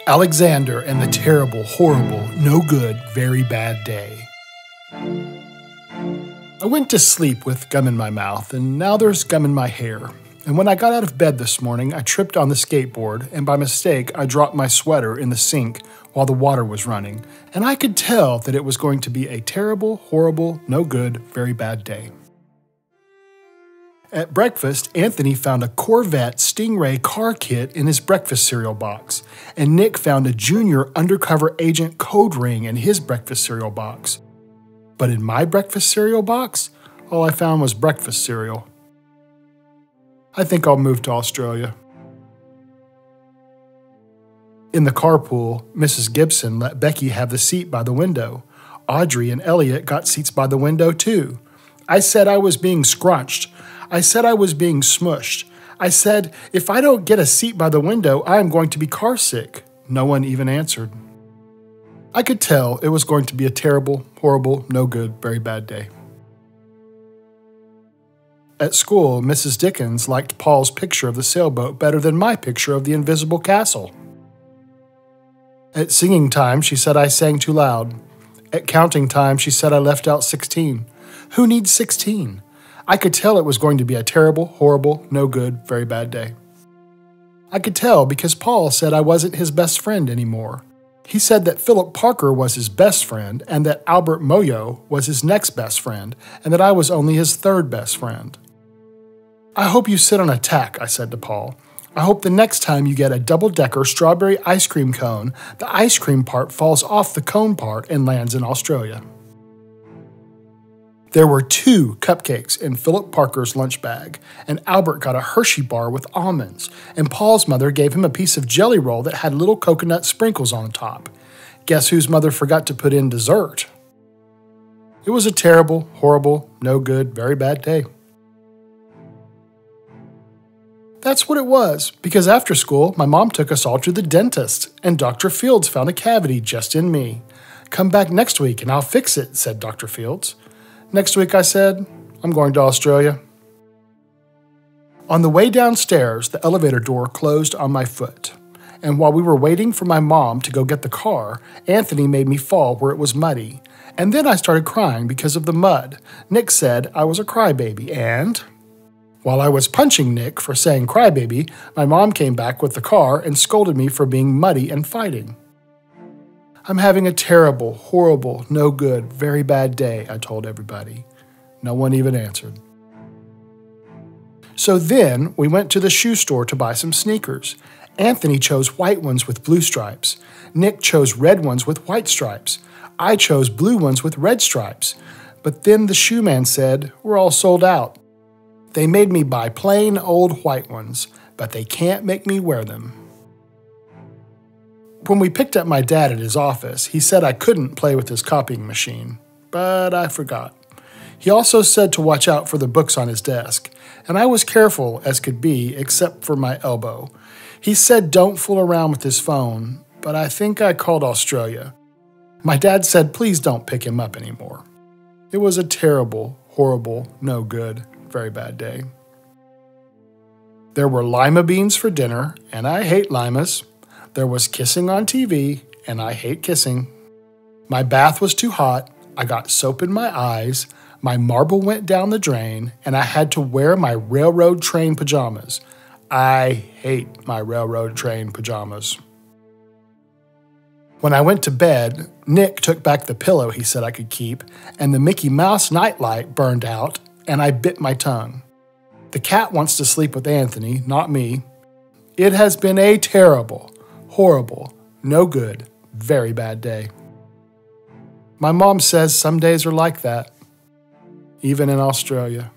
Alexander and the terrible, horrible, no good, very bad day. I went to sleep with gum in my mouth, and now there's gum in my hair. And when I got out of bed this morning, I tripped on the skateboard, and by mistake, I dropped my sweater in the sink while the water was running, and I could tell that it was going to be a terrible, horrible, no good, very bad day. At breakfast, Anthony found a Corvette Stingray car kit in his breakfast cereal box, and Nick found a junior undercover agent code ring in his breakfast cereal box. But in my breakfast cereal box, all I found was breakfast cereal. I think I'll move to Australia. In the carpool, Mrs. Gibson let Becky have the seat by the window. Audrey and Elliot got seats by the window too. I said I was being scrunched. I said I was being smushed. I said, if I don't get a seat by the window, I am going to be car sick. No one even answered. I could tell it was going to be a terrible, horrible, no good, very bad day. At school, Mrs. Dickens liked Paul's picture of the sailboat better than my picture of the invisible castle. At singing time, she said I sang too loud. At counting time, she said I left out 16. Who needs 16? I could tell it was going to be a terrible, horrible, no good, very bad day. I could tell because Paul said I wasn't his best friend anymore. He said that Philip Parker was his best friend and that Albert Moyo was his next best friend and that I was only his third best friend. I hope you sit on a tack, I said to Paul. I hope the next time you get a double-decker strawberry ice cream cone, the ice cream part falls off the cone part and lands in Australia. There were 2 cupcakes in Philip Parker's lunch bag, and Albert got a Hershey bar with almonds, and Paul's mother gave him a piece of jelly roll that had little coconut sprinkles on top. Guess whose mother forgot to put in dessert? It was a terrible, horrible, no good, very bad day. That's what it was, because after school, my mom took us all to the dentist, and Dr. Fields found a cavity just in me. Come back next week and I'll fix it, said Dr. Fields. Next week, I said, I'm going to Australia. On the way downstairs, the elevator door closed on my foot. And while we were waiting for my mom to go get the car, Anthony made me fall where it was muddy. And then I started crying because of the mud. Nick said I was a crybaby, and while I was punching Nick for saying crybaby, my mom came back with the car and scolded me for being muddy and fighting. I'm having a terrible, horrible, no good, very bad day, I told everybody. No one even answered. So then we went to the shoe store to buy some sneakers. Anthony chose white ones with blue stripes. Nick chose red ones with white stripes. I chose blue ones with red stripes. But then the shoe man said, we're all sold out. They made me buy plain old white ones, but they can't make me wear them. When we picked up my dad at his office, he said I couldn't play with his copying machine, but I forgot. He also said to watch out for the books on his desk, and I was careful as could be, except for my elbow. He said don't fool around with his phone, but I think I called Australia. My dad said please don't pick him up anymore. It was a terrible, horrible, no good, very bad day. There were lima beans for dinner, and I hate limas. There was kissing on TV, and I hate kissing. My bath was too hot, I got soap in my eyes, my marble went down the drain, and I had to wear my railroad train pajamas. I hate my railroad train pajamas. When I went to bed, Nick took back the pillow he said I could keep, and the Mickey Mouse nightlight burned out, and I bit my tongue. The cat wants to sleep with Anthony, not me. It has been a terrible, horrible, no good, very bad day. My mom says some days are like that, even in Australia.